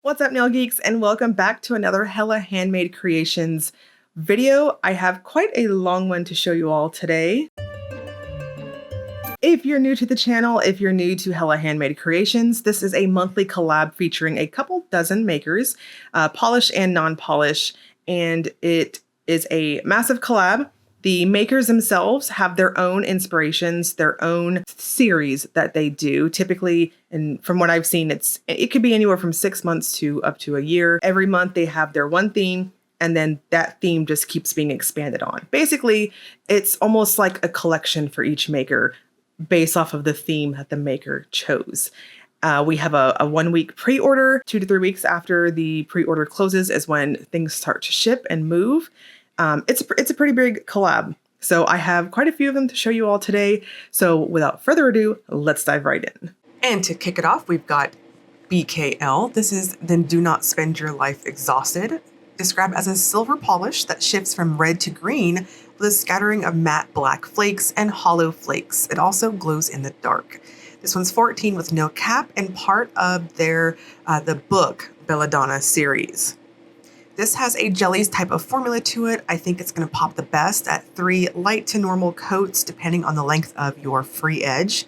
What's up, nail geeks, and welcome back to another Hella Handmade Creations video. I have quite a long one to show you all today. If you're new to the channel, if you're new to Hella Handmade Creations, this is a monthly collab featuring a couple dozen makers, polish and non-polish, and it is a massive collab. The makers themselves have their own inspirations, their own series that they do. Typically, and from what I've seen, it could be anywhere from 6 months to up to a year. Every month they have their one theme, and then that theme just keeps being expanded on. Basically, it's almost like a collection for each maker based off of the theme that the maker chose. We have a 1 week pre-order. 2 to 3 weeks after the pre-order closes is when things start to ship and move. It's a pretty big collab. So I have quite a few of them to show you all today. So without further ado, let's dive right in. And to kick it off, we've got BKL. This is Then Do Not Spend Your Life Exhausted, described as a silver polish that shifts from red to green with a scattering of matte black flakes and hollow flakes. It also glows in the dark. This one's 14 with no cap and part of their the book Belladonna series. This has a jellies type of formula to it. I think it's going to pop the best at 3 light to normal coats depending on the length of your free edge.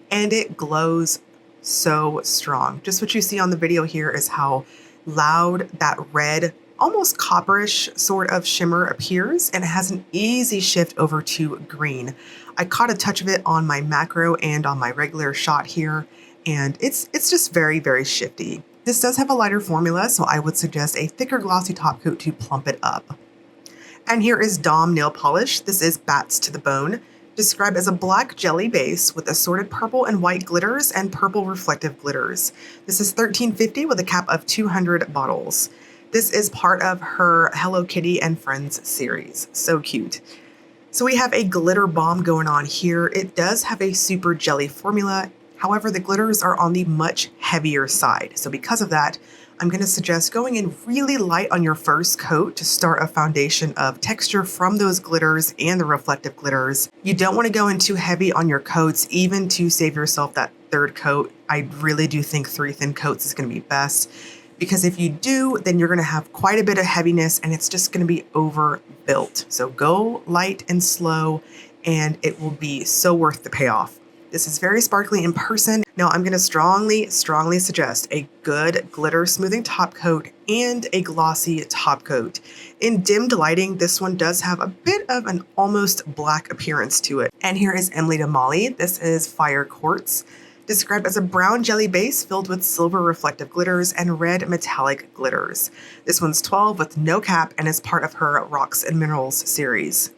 And it glows so strong. Just what you see on the video here is how loud that red, almost copperish sort of shimmer appears, and it has an easy shift over to green. I caught a touch of it on my macro and on my regular shot here, and it's just very, very shifty. This does have a lighter formula, so I would suggest a thicker glossy top coat to plump it up. And here is Dom nail polish. This is Badtz to the Bone, described as a black jelly base with assorted purple and white glitters and purple reflective glitters. This is $13.50 with a cap of 200 bottles. This is part of her Hello Kitty and Friends series. So cute. So we have a glitter bomb going on here. It does have a super jelly formula. However, the glitters are on the much heavier side. So because of that, I'm going to suggest going in really light on your first coat to start a foundation of texture from those glitters and the reflective glitters. You don't want to go in too heavy on your coats, even to save yourself that third coat. I really do think 3 thin coats is going to be best, because if you do, then you're going to have quite a bit of heaviness and it's just going to be overbuilt. So go light and slow, and it will be so worth the payoff. This is very sparkly in person. Now I'm going to strongly suggest a good glitter smoothing top coat and a glossy top coat. In dimmed lighting, this one does have a bit of an almost black appearance to it. And here is Emily to Molly. This is Fire Quartz, described as a brown jelly base filled with silver reflective glitters and red metallic glitters. This one's 12 with no cap and is part of her Rocks and Minerals series.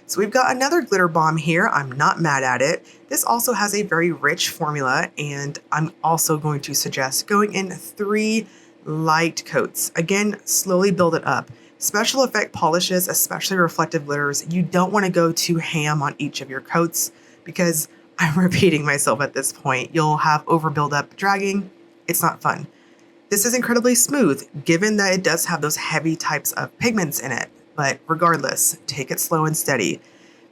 So we've got another glitter bomb here. I'm not mad at it. This also has a very rich formula, and I'm also going to suggest going in 3 light coats. Again, slowly build it up. Special effect polishes, especially reflective glitters, you don't want to go too ham on each of your coats, because I'm repeating myself at this point. You'll have over buildup dragging. It's not fun. This is incredibly smooth, given that it does have those heavy types of pigments in it. But regardless, take it slow and steady.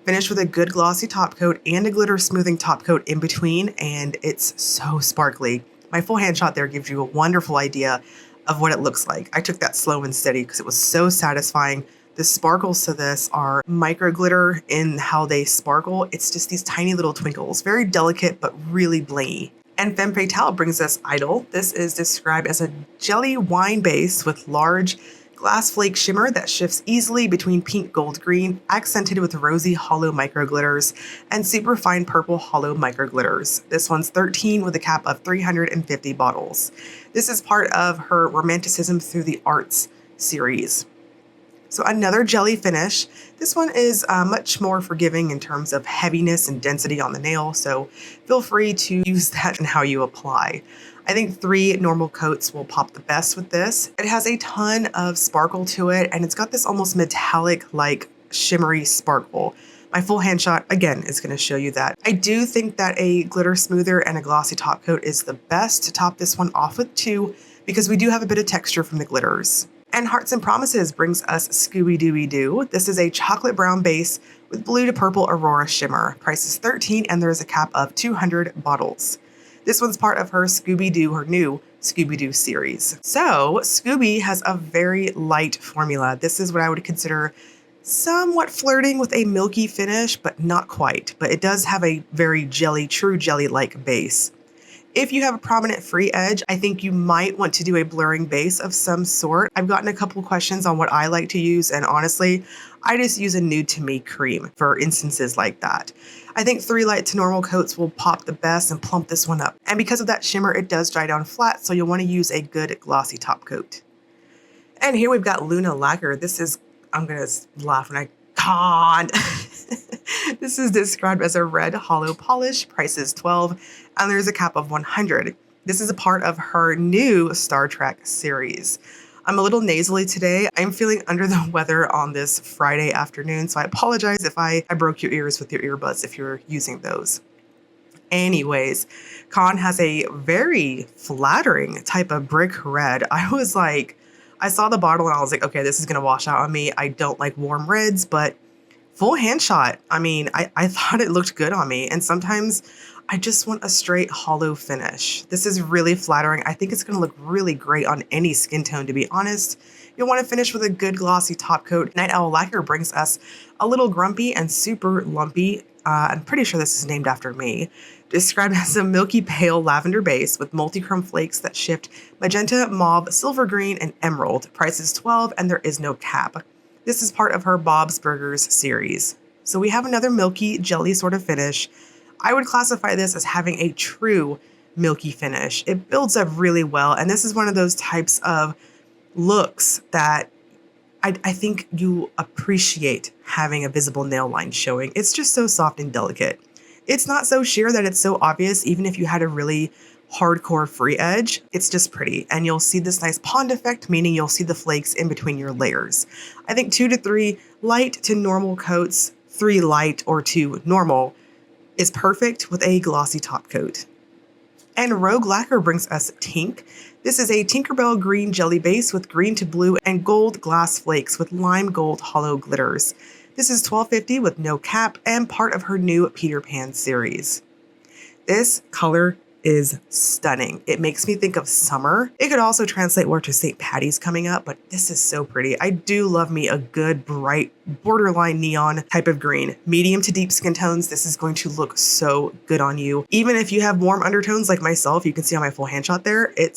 Finish with a good glossy top coat and a glitter smoothing top coat in between, and it's so sparkly. My full hand shot there gives you a wonderful idea of what it looks like. I took that slow and steady because it was so satisfying. The sparkles to this are micro glitter in how they sparkle. It's just these tiny little twinkles, very delicate but really blingy. And Femme Fatale brings us Idyll. This is described as a jelly wine base with large glass flake shimmer that shifts easily between pink, gold, green, accented with rosy hollow micro glitters and super fine purple hollow micro glitters. This one's 13 with a cap of 350 bottles. This is part of her Romanticism Through the Arts series. So another jelly finish. This one is much more forgiving in terms of heaviness and density on the nail, so feel free to use that in how you apply. I think 3 normal coats will pop the best with this. It has a ton of sparkle to it, and it's got this almost metallic-like shimmery sparkle. My full hand shot, again, is going to show you that. I do think that a glitter smoother and a glossy top coat is the best to top this one off with too, because we do have a bit of texture from the glitters. And Hearts and Promises brings us Scooby Dooby Doo. This is a chocolate brown base with blue to purple Aurora shimmer. Price is $13, and there is a cap of 200 bottles. This one's part of her Scooby-Doo, her new Scooby-Doo series. So Scooby has a very light formula. This is what I would consider somewhat flirting with a milky finish, but not quite. But it does have a very jelly, true jelly-like base. If you have a prominent free edge, I think you might want to do a blurring base of some sort. I've gotten a couple questions on what I like to use, and honestly, I just use a nude to me cream for instances like that. I think 3 light to normal coats will pop the best and plump this one up. And because of that shimmer, it does dry down flat, so you'll want to use a good glossy top coat. And here we've got Luna Lacquer. This is, I'm going to laugh when I Khaaan. This is described as a red hollow polish, price is $12, and there's a cap of $100. This is a part of her new Star Trek series. I'm a little nasally today. I'm feeling under the weather on this Friday afternoon, so I apologize if I broke your ears with your earbuds if you're using those. Anyways, Khaaan has a very flattering type of brick red. I saw the bottle and I was like, okay, this is going to wash out on me. I don't like warm reds, but full hand shot. I mean, I thought it looked good on me. And sometimes I just want a straight hollow finish. This is really flattering. I think it's going to look really great on any skin tone, to be honest. You'll want to finish with a good glossy top coat. Night Owl Lacquer brings us a little grumpy and super lumpy. I'm pretty sure this is named after me. Described as a milky pale lavender base with multi-chrome flakes that shift magenta, mauve, silver green, and emerald. Price is $12 and there is no cap. This is part of her Bob's Burgers series. So we have another milky jelly sort of finish. I would classify this as having a true milky finish. It builds up really well, and this is one of those types of looks that I think you appreciate having a visible nail line showing. It's just so soft and delicate. It's not so sheer that it's so obvious, even if you had a really hardcore free edge. It's just pretty, and you'll see this nice pond effect, meaning you'll see the flakes in between your layers. I think 2 to 3 light to normal coats, 3 light or 2 normal, is perfect with a glossy top coat. And Rogue Lacquer brings us Tink. This is a Tinkerbell green jelly base with green to blue and gold glass flakes with lime gold hollow glitters. This is $12.50 with no cap and part of her new Peter Pan series. This color is stunning. It makes me think of summer. It could also translate more to St. Patty's coming up, but this is so pretty. I do love me a good, bright, borderline neon type of green. Medium to deep skin tones, this is going to look so good on you. Even if you have warm undertones like myself, you can see on my full hand shot there, it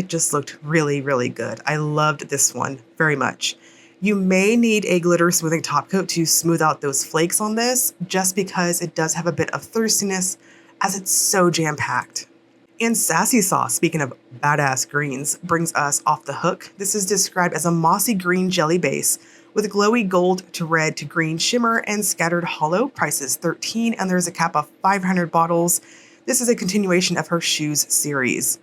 just looked really, really good. I loved this one very much. You may need a glitter smoothing top coat to smooth out those flakes on this, just because it does have a bit of thirstiness as it's so jam-packed. And Sassy Sauce, speaking of badass greens, brings us Off the Hook. This is described as a mossy green jelly base with glowy gold to red to green shimmer and scattered hollow. Price is $13 and there's a cap of 500 bottles. This is a continuation of her Shoes series.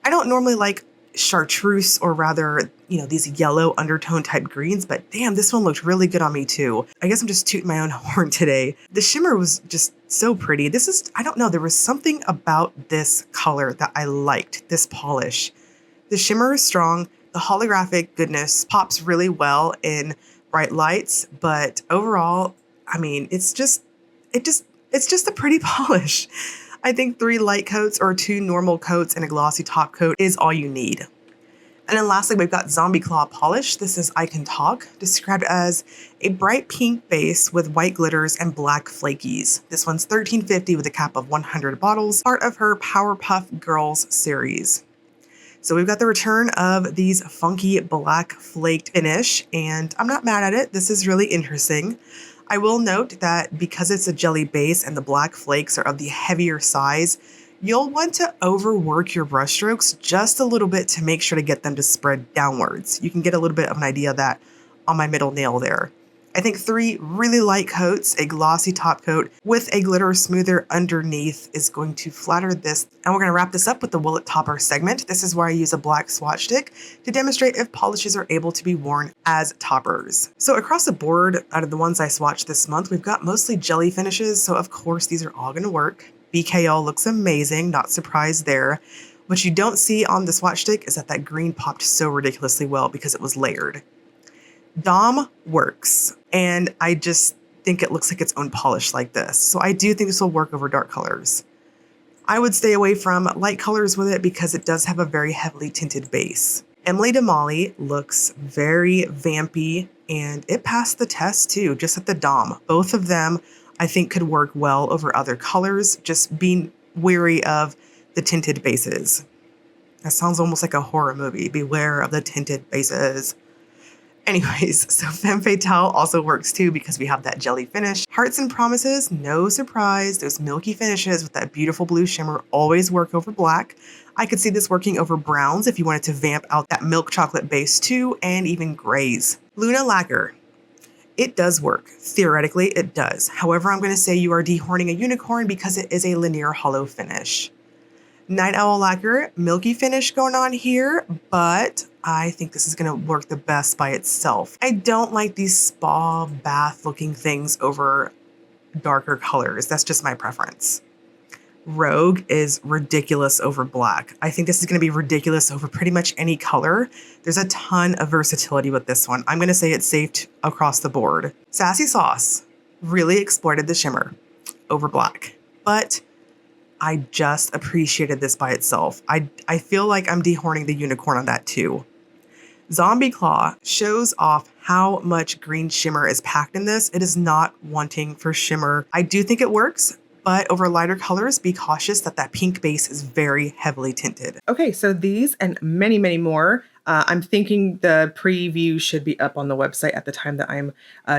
I don't normally like chartreuse, or rather, these yellow undertone type greens, but damn, this one looked really good on me too. I guess I'm just tooting my own horn today. The shimmer was just so pretty. This is, I don't know, there was something about this color that I liked, this polish. The shimmer is strong. The holographic goodness pops really well in bright lights, but overall, I mean, it's just a pretty polish. I think 3 light coats or 2 normal coats and a glossy top coat is all you need. And then lastly, we've got Zombie Claw Polish. This is I Can Talk, described as a bright pink base with white glitters and black flakies. This one's $13.50 with a cap of 100 bottles, part of her Powerpuff Girls series. So we've got the return of these funky black flaked finish, and I'm not mad at it. This is really interesting. I will note that because it's a jelly base and the black flakes are of the heavier size, you'll want to overwork your brush strokes just a little bit to make sure to get them to spread downwards. You can get a little bit of an idea of that on my middle nail there. I think 3 really light coats, a glossy top coat with a glitter smoother underneath is going to flatter this. And we're going to wrap this up with the Willet Topper segment. This is where I use a black swatch stick to demonstrate if polishes are able to be worn as toppers. So across the board, out of the ones I swatched this month, we've got mostly jelly finishes. So of course, these are all going to work. BKL looks amazing, not surprised there. What you don't see on the swatch stick is that green popped so ridiculously well because it was layered. Dom works, and I just think it looks like its own polish like this. So I do think this will work over dark colors. I would stay away from light colors with it because it does have a very heavily tinted base. Emily Damali looks very vampy, and it passed the test too, just at the Dom. Both of them I think could work well over other colors, just being wary of the tinted bases. That sounds almost like a horror movie. Beware of the tinted bases. Anyways, so Femme Fatale also works too because we have that jelly finish. Hearts and Promises, no surprise. Those milky finishes with that beautiful blue shimmer always work over black. I could see this working over browns if you wanted to vamp out that milk chocolate base too, and even grays. Luna Lacquer. It does work. Theoretically, it does. However, I'm going to say you are dehorning a unicorn because it is a linear hollow finish. Night Owl Lacquer, milky finish going on here, but I think this is going to work the best by itself. I don't like these spa bath looking things over darker colors. That's just my preference. Rogue is ridiculous over black. I think this is going to be ridiculous over pretty much any color. There's a ton of versatility with this one. I'm going to say it's safe across the board. Sassy Sauce really exploited the shimmer over black, but I just appreciated this by itself. I feel like I'm dehorning the unicorn on that too. Zombie Claw shows off how much green shimmer is packed in this. It is not wanting for shimmer. I do think it works, but over lighter colors, be cautious that that pink base is very heavily tinted. Okay, so these and many, many more. I'm thinking the preview should be up on the website at the time that I'm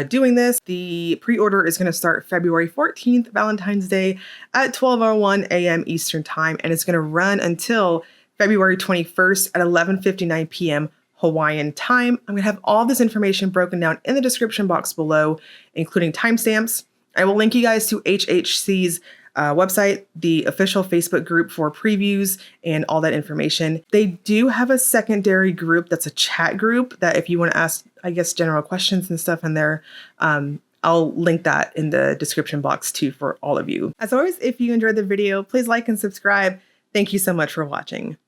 doing this. The pre-order is going to start February 14th, Valentine's Day at 12:01 a.m. Eastern Time, and it's going to run until February 21st at 11:59 p.m. Hawaiian time. I'm going to have all this information broken down in the description box below, including timestamps. I will link you guys to HHC's website, the official Facebook group for previews and all that information. They do have a secondary group that's a chat group that if you want to ask, I guess, general questions and stuff in there, I'll link that in the description box too for all of you. As always, if you enjoyed the video, please like and subscribe. Thank you so much for watching.